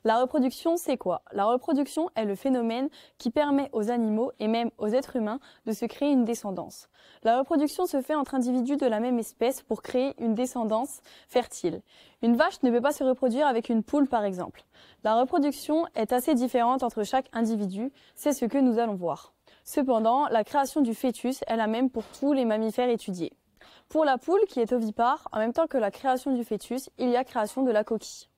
La reproduction, c'est quoi? La reproduction est le phénomène qui permet aux animaux et même aux êtres humains de se créer une descendance. La reproduction se fait entre individus de la même espèce pour créer une descendance fertile. Une vache ne peut pas se reproduire avec une poule par exemple. La reproduction est assez différente entre chaque individu, c'est ce que nous allons voir. Cependant, la création du fœtus est la même pour tous les mammifères étudiés. Pour la poule qui est ovipare, en même temps que la création du fœtus, il y a création de la coquille.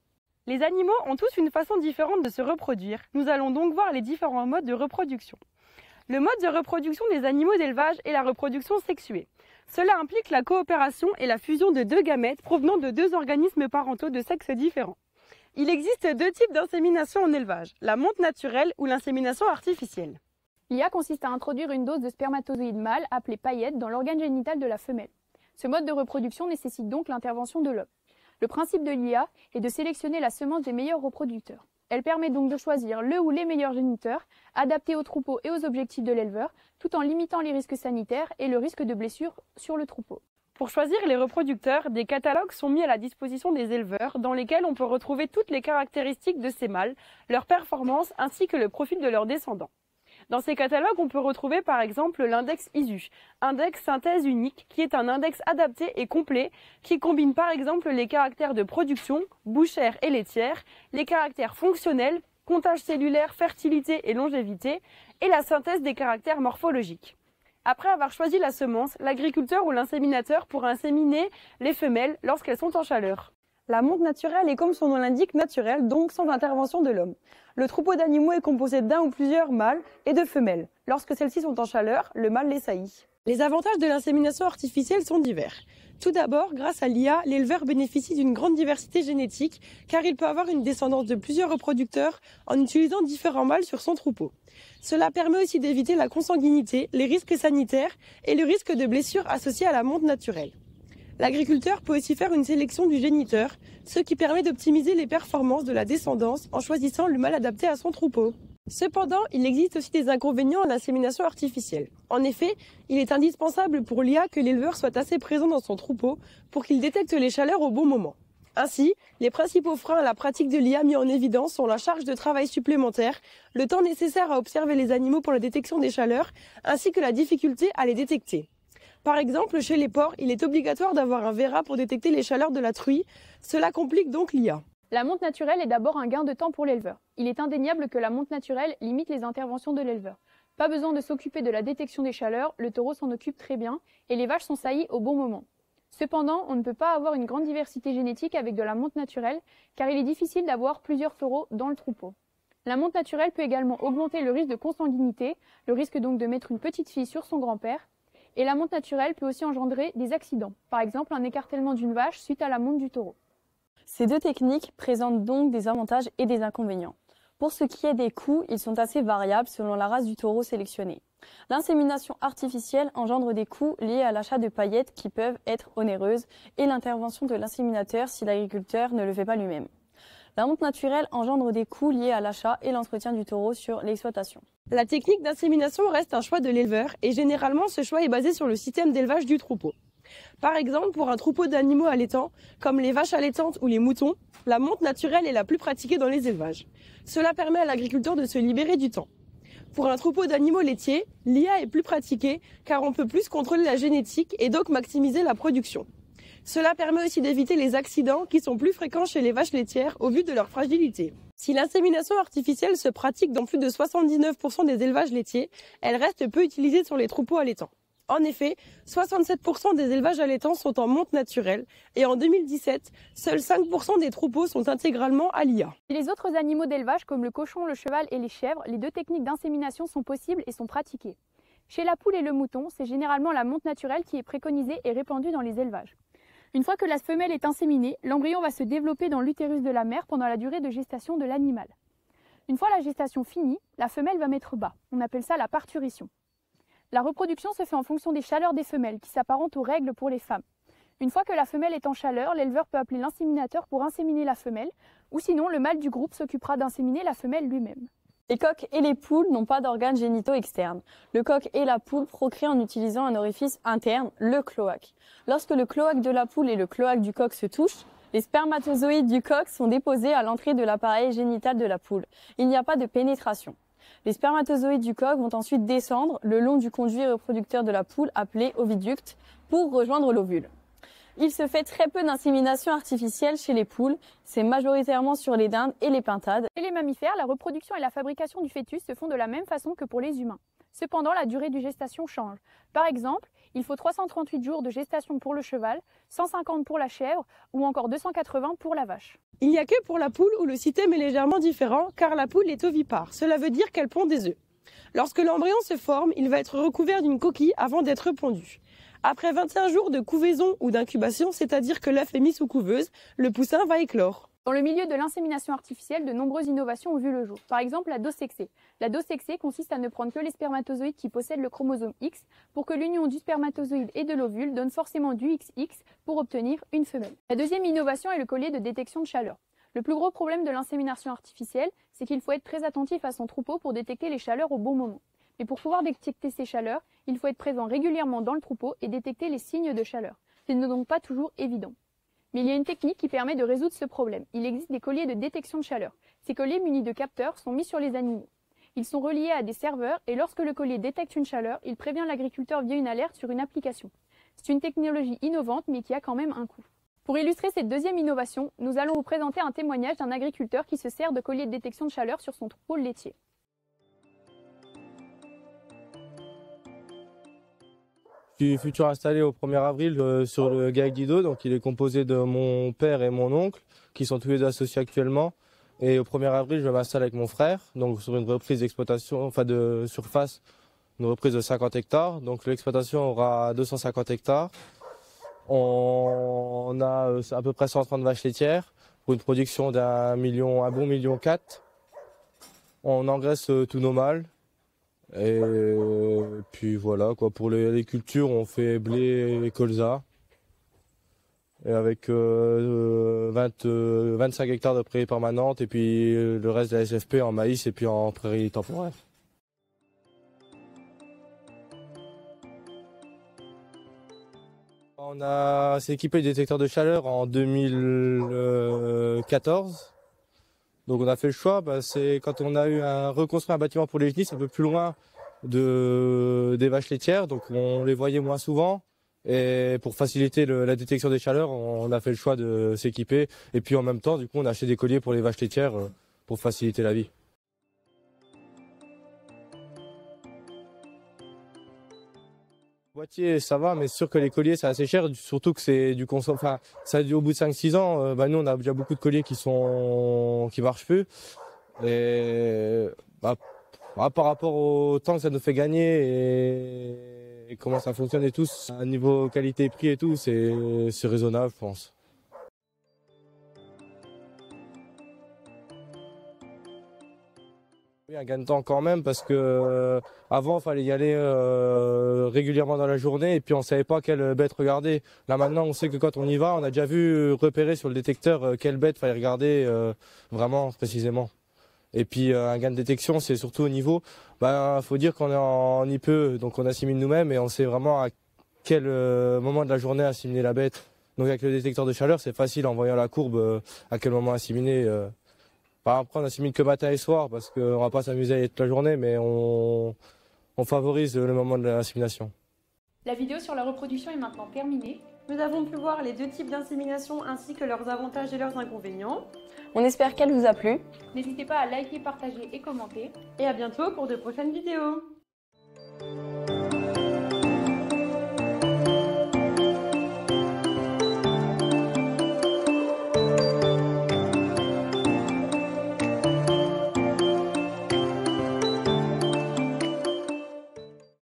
Les animaux ont tous une façon différente de se reproduire. Nous allons donc voir les différents modes de reproduction. Le mode de reproduction des animaux d'élevage est la reproduction sexuée. Cela implique la coopération et la fusion de deux gamètes provenant de deux organismes parentaux de sexes différents. Il existe deux types d'insémination en élevage, la monte naturelle ou l'insémination artificielle. L'IA consiste à introduire une dose de spermatozoïdes mâles appelée paillette dans l'organe génital de la femelle. Ce mode de reproduction nécessite donc l'intervention de l'homme. Le principe de l'IA est de sélectionner la semence des meilleurs reproducteurs. Elle permet donc de choisir le ou les meilleurs géniteurs, adaptés au troupeau et aux objectifs de l'éleveur, tout en limitant les risques sanitaires et le risque de blessure sur le troupeau. Pour choisir les reproducteurs, des catalogues sont mis à la disposition des éleveurs dans lesquels on peut retrouver toutes les caractéristiques de ces mâles, leurs performances ainsi que le profil de leurs descendants. Dans ces catalogues, on peut retrouver par exemple l'index ISU, index synthèse unique, qui est un index adapté et complet qui combine par exemple les caractères de production, bouchère et laitière, les caractères fonctionnels, comptage cellulaire, fertilité et longévité, et la synthèse des caractères morphologiques. Après avoir choisi la semence, l'agriculteur ou l'inséminateur pourra inséminer les femelles lorsqu'elles sont en chaleur. La monte naturelle est comme son nom l'indique naturelle, donc sans intervention de l'homme. Le troupeau d'animaux est composé d'un ou plusieurs mâles et de femelles. Lorsque celles-ci sont en chaleur, le mâle les saillit. Les avantages de l'insémination artificielle sont divers. Tout d'abord, grâce à l'IA, l'éleveur bénéficie d'une grande diversité génétique car il peut avoir une descendance de plusieurs reproducteurs en utilisant différents mâles sur son troupeau. Cela permet aussi d'éviter la consanguinité, les risques sanitaires et le risque de blessures associés à la monte naturelle. L'agriculteur peut aussi faire une sélection du géniteur, ce qui permet d'optimiser les performances de la descendance en choisissant le mâle adapté à son troupeau. Cependant, il existe aussi des inconvénients à l'insémination artificielle. En effet, il est indispensable pour l'IA que l'éleveur soit assez présent dans son troupeau pour qu'il détecte les chaleurs au bon moment. Ainsi, les principaux freins à la pratique de l'IA mis en évidence sont la charge de travail supplémentaire, le temps nécessaire à observer les animaux pour la détection des chaleurs, ainsi que la difficulté à les détecter. Par exemple, chez les porcs, il est obligatoire d'avoir un Vera pour détecter les chaleurs de la truie. Cela complique donc l'IA. La monte naturelle est d'abord un gain de temps pour l'éleveur. Il est indéniable que la monte naturelle limite les interventions de l'éleveur. Pas besoin de s'occuper de la détection des chaleurs, le taureau s'en occupe très bien et les vaches sont saillies au bon moment. Cependant, on ne peut pas avoir une grande diversité génétique avec de la monte naturelle car il est difficile d'avoir plusieurs taureaux dans le troupeau. La monte naturelle peut également augmenter le risque de consanguinité, le risque donc de mettre une petite fille sur son grand-père. Et la monte naturelle peut aussi engendrer des accidents, par exemple un écartèlement d'une vache suite à la monte du taureau. Ces deux techniques présentent donc des avantages et des inconvénients. Pour ce qui est des coûts, ils sont assez variables selon la race du taureau sélectionné. L'insémination artificielle engendre des coûts liés à l'achat de paillettes qui peuvent être onéreuses et l'intervention de l'inséminateur si l'agriculteur ne le fait pas lui-même. La monte naturelle engendre des coûts liés à l'achat et l'entretien du taureau sur l'exploitation. La technique d'insémination reste un choix de l'éleveur et généralement ce choix est basé sur le système d'élevage du troupeau. Par exemple, pour un troupeau d'animaux allaitants, comme les vaches allaitantes ou les moutons, la monte naturelle est la plus pratiquée dans les élevages. Cela permet à l'agriculteur de se libérer du temps. Pour un troupeau d'animaux laitiers, l'IA est plus pratiquée car on peut plus contrôler la génétique et donc maximiser la production. Cela permet aussi d'éviter les accidents qui sont plus fréquents chez les vaches laitières au vu de leur fragilité. Si l'insémination artificielle se pratique dans plus de 79% des élevages laitiers, elle reste peu utilisée sur les troupeaux allaitants. En effet, 67% des élevages allaitants sont en monte naturelle et en 2017, seuls 5% des troupeaux sont intégralement à l'IA. Chez les autres animaux d'élevage comme le cochon, le cheval et les chèvres, les deux techniques d'insémination sont possibles et sont pratiquées. Chez la poule et le mouton, c'est généralement la monte naturelle qui est préconisée et répandue dans les élevages. Une fois que la femelle est inséminée, l'embryon va se développer dans l'utérus de la mère pendant la durée de gestation de l'animal. Une fois la gestation finie, la femelle va mettre bas. On appelle ça la parturition. La reproduction se fait en fonction des chaleurs des femelles, qui s'apparentent aux règles pour les femmes. Une fois que la femelle est en chaleur, l'éleveur peut appeler l'inséminateur pour inséminer la femelle, ou sinon le mâle du groupe s'occupera d'inséminer la femelle lui-même. Les coqs et les poules n'ont pas d'organes génitaux externes. Le coq et la poule procréent en utilisant un orifice interne, le cloaque. Lorsque le cloaque de la poule et le cloaque du coq se touchent, Les spermatozoïdes du coq sont déposés à l'entrée de l'appareil génital de la poule. Il n'y a pas de pénétration. Les spermatozoïdes du coq vont ensuite descendre le long du conduit reproducteur de la poule appelé oviducte pour rejoindre l'ovule. Il se fait très peu d'insémination artificielle chez les poules, c'est majoritairement sur les dindes et les pintades. Chez les mammifères, la reproduction et la fabrication du fœtus se font de la même façon que pour les humains. Cependant, la durée de gestation change. Par exemple, il faut 338 jours de gestation pour le cheval, 150 pour la chèvre ou encore 280 pour la vache. Il n'y a que pour la poule où le système est légèrement différent car la poule est ovipare. Cela veut dire qu'elle pond des œufs. Lorsque l'embryon se forme, il va être recouvert d'une coquille avant d'être pondu. Après 21 jours de couvaison ou d'incubation, c'est-à-dire que l'œuf est mis sous couveuse, le poussin va éclore. Dans le milieu de l'insémination artificielle, de nombreuses innovations ont vu le jour. Par exemple, la dose sexée. La dose sexée consiste à ne prendre que les spermatozoïdes qui possèdent le chromosome X pour que l'union du spermatozoïde et de l'ovule donne forcément du XX pour obtenir une femelle. La deuxième innovation est le collier de détection de chaleur. Le plus gros problème de l'insémination artificielle, c'est qu'il faut être très attentif à son troupeau pour détecter les chaleurs au bon moment. Mais pour pouvoir détecter ces chaleurs, il faut être présent régulièrement dans le troupeau et détecter les signes de chaleur. Ce n'est donc pas toujours évident. Mais il y a une technique qui permet de résoudre ce problème. Il existe des colliers de détection de chaleur. Ces colliers munis de capteurs sont mis sur les animaux. Ils sont reliés à des serveurs et lorsque le collier détecte une chaleur, il prévient l'agriculteur via une alerte sur une application. C'est une technologie innovante mais qui a quand même un coût. Pour illustrer cette deuxième innovation, nous allons vous présenter un témoignage d'un agriculteur qui se sert de colliers de détection de chaleur sur son troupeau laitier. Je suis futur installé au 1er avril sur le GAEC d'Ido, donc il est composé de mon père et mon oncle qui sont tous les deux associés actuellement. Et au 1er avril, je m'installe avec mon frère, donc sur une reprise d'exploitation, enfin de surface, une reprise de 50 hectares. Donc l'exploitation aura 250 hectares. On a à peu près 130 vaches laitières pour une production d'un bon million 4. On engraisse tous nos mâles. Et puis voilà quoi, pour les cultures on fait blé et colza et avec 25 hectares de prairies permanentes et puis le reste de la SFP en maïs et puis en prairies temporaires. On s'est équipé de détecteurs de chaleur en 2014. Donc on a fait le choix, c'est quand on a reconstruit un bâtiment pour les genisses un peu plus loin des vaches laitières, donc on les voyait moins souvent. Et pour faciliter la détection des chaleurs, on a fait le choix de s'équiper. Et puis en même temps, du coup, on a acheté des colliers pour les vaches laitières pour faciliter la vie. Boîtier, ça va, mais c'est sûr que les colliers, c'est assez cher, surtout que c'est du consomme. Enfin, ça au bout de 5-6 ans, nous, on a déjà beaucoup de colliers qui marchent plus. Et par rapport au temps que ça nous fait gagner et comment ça fonctionne et tout, à niveau qualité-prix et tout, c'est raisonnable, je pense. Oui, un gain de temps quand même parce que avant il fallait y aller régulièrement dans la journée et puis on savait pas quelle bête regarder. Là maintenant on sait que quand on y va, on a déjà vu repérer sur le détecteur quelle bête fallait regarder vraiment précisément. Et puis un gain de détection c'est surtout au niveau, faut dire qu'on est en IPE, donc on assimile nous-mêmes et on sait vraiment à quel moment de la journée assimiler la bête. Donc avec le détecteur de chaleur c'est facile en voyant la courbe à quel moment assimiler. Après, on assimile que matin et soir parce qu'on va pas s'amuser toute la journée, mais on favorise le moment de l'assimilation. La vidéo sur la reproduction est maintenant terminée. Nous avons pu voir les deux types d'insémination ainsi que leurs avantages et leurs inconvénients. On espère qu'elle vous a plu. N'hésitez pas à liker, partager et commenter. Et à bientôt pour de prochaines vidéos.